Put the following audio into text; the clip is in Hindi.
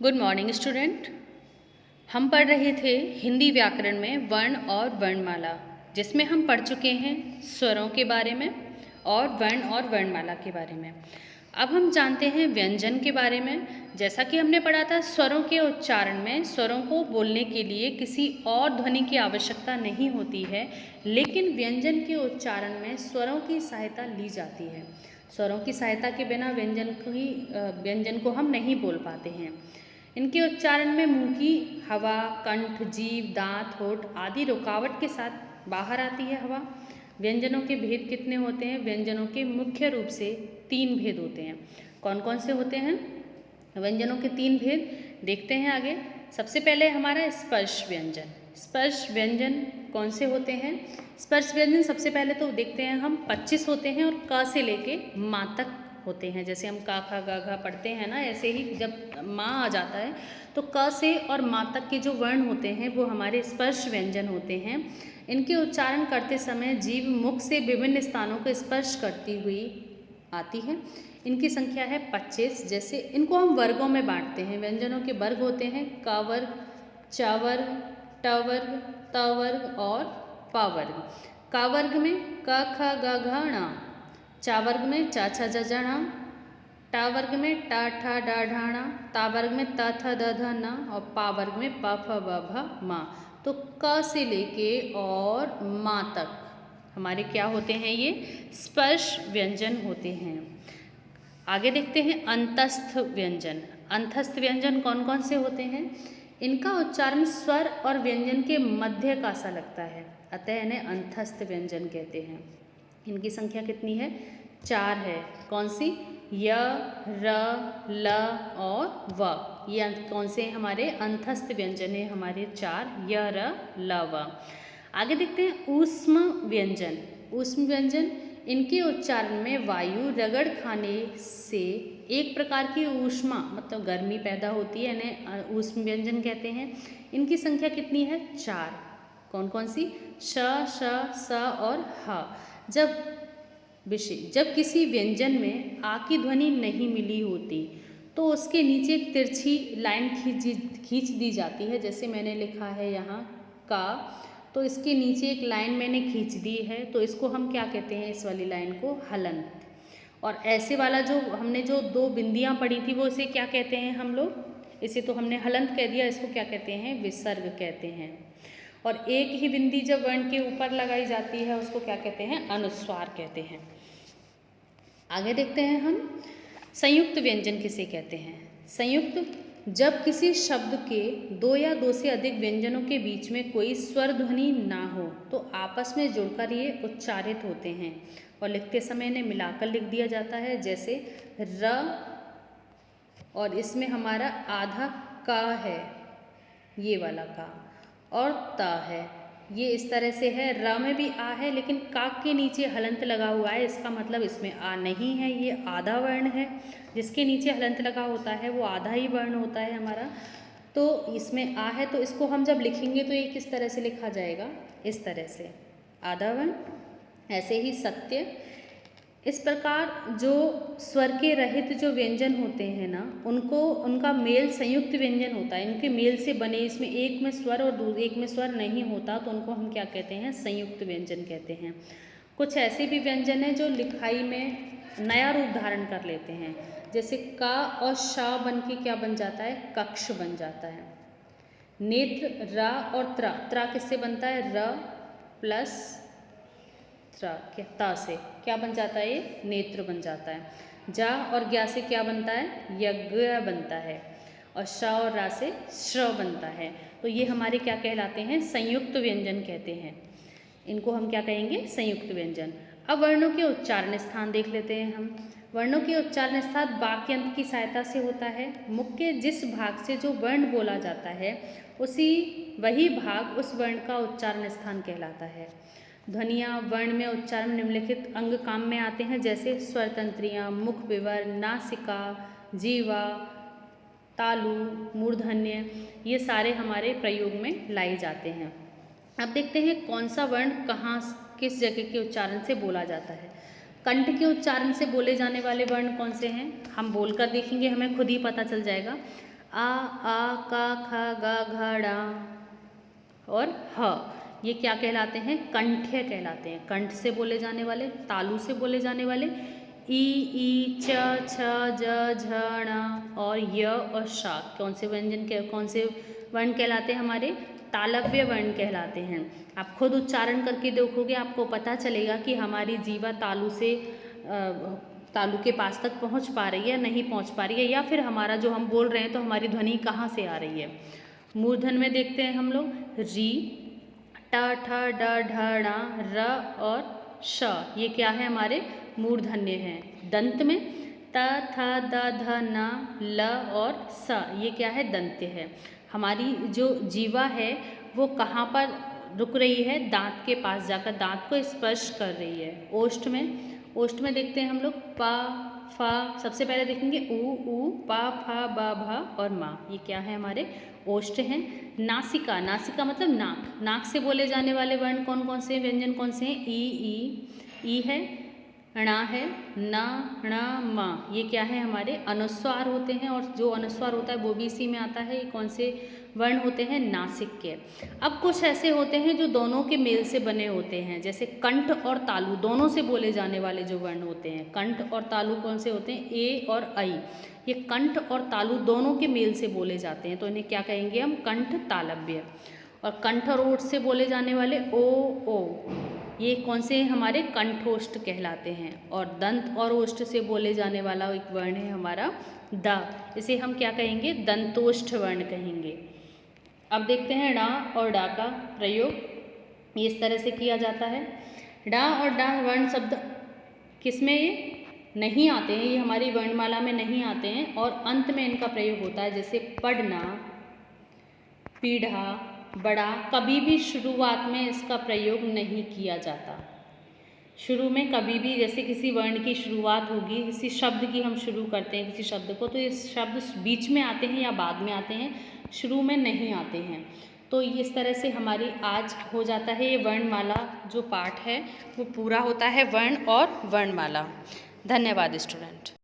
Good morning student. हम पढ़ रहे थे हिंदी व्याकरण में वर्ण और वर्णमाला, जिसमें हम पढ़ चुके हैं स्वरों के बारे में और वर्ण और वर्णमाला के बारे में। अब हम जानते हैं व्यंजन के बारे में। जैसा कि हमने पढ़ा था, स्वरों के उच्चारण में स्वरों को बोलने के लिए किसी और ध्वनि की आवश्यकता नहीं होती है, लेकिन व्यंजन के उच्चारण में स्वरों की सहायता ली जाती है। स्वरों की सहायता के बिना व्यंजन को हम नहीं बोल पाते हैं। इनके उच्चारण में मुंह की हवा, कंठ, जीभ, दांत, होठ आदि रुकावट के साथ बाहर आती है हवा। व्यंजनों के भेद कितने होते हैं? व्यंजनों के मुख्य रूप से 3 भेद होते हैं। कौन कौन से होते हैं व्यंजनों के 3 भेद? देखते हैं आगे। सबसे पहले हमारा स्पर्श व्यंजन। स्पर्श व्यंजन कौन से होते हैं? स्पर्श व्यंजन सबसे पहले तो देखते हैं हम 25 होते हैं और क से लेके माँ तक होते हैं। जैसे हम का खा गा घा पढ़ते हैं ना, ऐसे ही जब माँ आ जाता है तो क से और माँ तक के जो वर्ण होते हैं वो हमारे स्पर्श व्यंजन होते हैं। इनके उच्चारण करते समय जीभ मुख से विभिन्न स्थानों को स्पर्श करती हुई आती है। इनकी संख्या है 25। जैसे इनको हम वर्गों में बांटते हैं। व्यंजनों के वर्ग होते हैं क वर्ग, च वर्ग, ट वर्ग, त वर्ग और प वर्ग। क वर्ग में क ख ग घ ण, च वर्ग में च छ ज ज ण, ट वर्ग में ट ठ ड ढ ण, त वर्ग में त थ द ध न और प वर्ग में प फ ब भ म। तो क से लेके और माँ तक हमारे क्या होते हैं? ये स्पर्श व्यंजन होते हैं। आगे देखते हैं अंतस्थ व्यंजन। अंतस्थ व्यंजन कौन कौन से होते हैं? इनका उच्चारण स्वर और व्यंजन के मध्य का सा लगता है, अतः इन्हें अंतस्थ व्यंजन कहते हैं। इनकी संख्या कितनी है? 4 है। कौन सी? य, र, ल और व। ये कौन से हमारे अंतस्थ व्यंजन है? हमारे 4 य, र, ल, व। आगे देखते हैं ऊष्म व्यंजन। ऊष्म व्यंजन, इनके उच्चारण में वायु रगड़ खाने से एक प्रकार की ऊष्मा मतलब गर्मी पैदा होती है, इन्हें ऊष्म व्यंजन कहते हैं। इनकी संख्या कितनी है? 4। कौन कौन सी? श, श, स और ह। जब किसी व्यंजन में आ की ध्वनि नहीं मिली होती तो उसके नीचे एक तिरछी लाइन खींच दी जाती है। जैसे मैंने लिखा है यहाँ का, तो इसके नीचे एक लाइन मैंने खींच दी है, तो इसको हम क्या कहते हैं? इस वाली लाइन को हलंत। और ऐसे वाला जो हमने जो 2 बिंदियाँ पढ़ी थी वो इसे क्या कहते हैं हम लोग? इसे तो हमने हलंत कह दिया, इसको क्या कहते हैं? विसर्ग कहते हैं। और एक ही बिंदी जब वर्ण के ऊपर लगाई जाती है उसको क्या कहते हैं? अनुस्वार कहते हैं। आगे देखते हैं हम संयुक्त व्यंजन किसे कहते हैं? संयुक्त, जब किसी शब्द के 2 या 2 से अधिक व्यंजनों के बीच में कोई स्वर ध्वनि ना हो तो आपस में जुड़कर ये उच्चारित होते हैं और लिखते समय इन्हें मिलाकर लिख दिया जाता है। जैसे र, और इसमें हमारा आधा का है, ये वाला का, और त है, ये इस तरह से है। र में भी आ है लेकिन का के नीचे हलंत लगा हुआ है, इसका मतलब इसमें आ नहीं है, ये आधा वर्ण है। जिसके नीचे हलंत लगा होता है वो आधा ही वर्ण होता है हमारा। तो इसमें आ है, तो इसको हम जब लिखेंगे तो ये किस तरह से लिखा जाएगा? इस तरह से, आधा वर्ण। ऐसे ही सत्य। इस प्रकार जो स्वर के रहित जो व्यंजन होते हैं ना, उनका मेल संयुक्त व्यंजन होता है। इनके मेल से बने, इसमें एक में स्वर और एक में स्वर नहीं होता, तो उनको हम क्या कहते हैं? संयुक्त व्यंजन कहते हैं। कुछ ऐसे भी व्यंजन हैं जो लिखाई में नया रूप धारण कर लेते हैं। जैसे का और श बन के क्या बन जाता है? कक्ष बन जाता है। नेत्र, रा और त्रा किससे बनता है? र प्लस ता से क्या बन जाता है? ये नेत्र बन जाता है। जा और ज्ञा से क्या बनता है? यज्ञ बनता है। और श और रा से श्र बनता है। तो ये हमारे क्या कहलाते हैं? संयुक्त व्यंजन कहते हैं। इनको हम क्या कहेंगे? संयुक्त व्यंजन। अब वर्णों के उच्चारण स्थान देख लेते हैं हम। वर्णों के उच्चारण स्थान वाक्यांत की सहायता से होता है। मुख्य जिस भाग से जो वर्ण बोला जाता है वही भाग उस वर्ण का उच्चारण स्थान कहलाता है। ध्वनियाँ वर्ण में उच्चारण निम्नलिखित अंग काम में आते हैं, जैसे स्वर तंत्रियाँ, मुख विवर, नासिका, जीवा, तालु, मूर्धन्य, ये सारे हमारे प्रयोग में लाए जाते हैं। अब देखते हैं कौन सा वर्ण कहाँ किस जगह के उच्चारण से बोला जाता है। कंठ के उच्चारण से बोले जाने वाले वर्ण कौन से हैं? हम बोलकर देखेंगे, हमें खुद ही पता चल जाएगा। आ का ख ग घ ड़ और ह। ये क्या कहलाते हैं? कंठ्य कहलाते हैं। कंठ से बोले जाने वाले, तालु से बोले जाने वाले ई च छ ज झ ण और य और श कौन से कौन से वर्ण कहलाते हैं? हमारे तालव्य वर्ण कहलाते हैं। आप खुद उच्चारण करके देखोगे, आपको पता चलेगा कि हमारी जीवा तालु से तालु के पास तक पहुंच पा रही है, नहीं पहुंच पा रही है, या फिर हमारा जो हम बोल रहे हैं तो हमारी ध्वनि कहाँ से आ रही है। मूर्धन में देखते हैं हम लोग री, ट ठ ड ढ ण र और श। ये क्या है? हमारे मूर्धन्य हैं। दंत में त थ द ध न ल और स। ये क्या है? दंत्य है। हमारी जो जीवा है वो कहाँ पर रुक रही है? दांत के पास जाकर दांत को स्पर्श कर रही है। ओष्ठ में देखते हैं हम लोग प फ। सबसे पहले देखेंगे उ प फ ब भ और म। ये क्या है? हमारे ओष्ठ हैं। नासिका, नासिका मतलब नाक। नाक से बोले जाने वाले वर्ण कौन कौन से, व्यंजन कौन से हैं? ई है, ण है, न ण म। ये क्या है? हमारे अनुस्वार होते हैं, और जो अनुस्वार होता है वो भी इसी में आता है। ये कौन से वर्ण होते हैं? नासिक के। अब कुछ ऐसे होते हैं जो दोनों के मेल से बने होते हैं, जैसे कंठ और तालु दोनों से बोले जाने वाले जो वर्ण होते हैं। कंठ और तालु कौन से होते हैं? ए और ऐ। ये कंठ और तालु दोनों के मेल से बोले जाते हैं, तो इन्हें क्या कहेंगे हम? कंठ तालव्य। और कंठ और ओष्ठ से बोले जाने वाले ओ, ये कौन से हमारे? कंठोष्ठ कहलाते हैं। और दंत और ओष्ठ से बोले जाने वाला एक वर्ण है हमारा द। इसे हम क्या कहेंगे? दंतोष्ठ वर्ण कहेंगे। अब देखते हैं ड और डा का प्रयोग। इस तरह से किया जाता है। डा और डा वर्ण शब्द किसमें ये नहीं आते हैं? ये हमारी वर्णमाला में नहीं आते हैं, और अंत में इनका प्रयोग होता है, जैसे पढ़ना, पीढ़ा, बड़ा। कभी भी शुरुआत में इसका प्रयोग नहीं किया जाता। शुरू में कभी भी, जैसे किसी वर्ण की शुरुआत होगी, किसी शब्द की हम शुरू करते हैं किसी शब्द को, तो ये शब्द बीच में आते हैं या बाद में आते हैं, शुरू में नहीं आते हैं। तो इस तरह से हमारी आज हो जाता है ये वर्णमाला जो पाठ है वो पूरा होता है, वर्ण और वर्णमाला। धन्यवाद स्टूडेंट।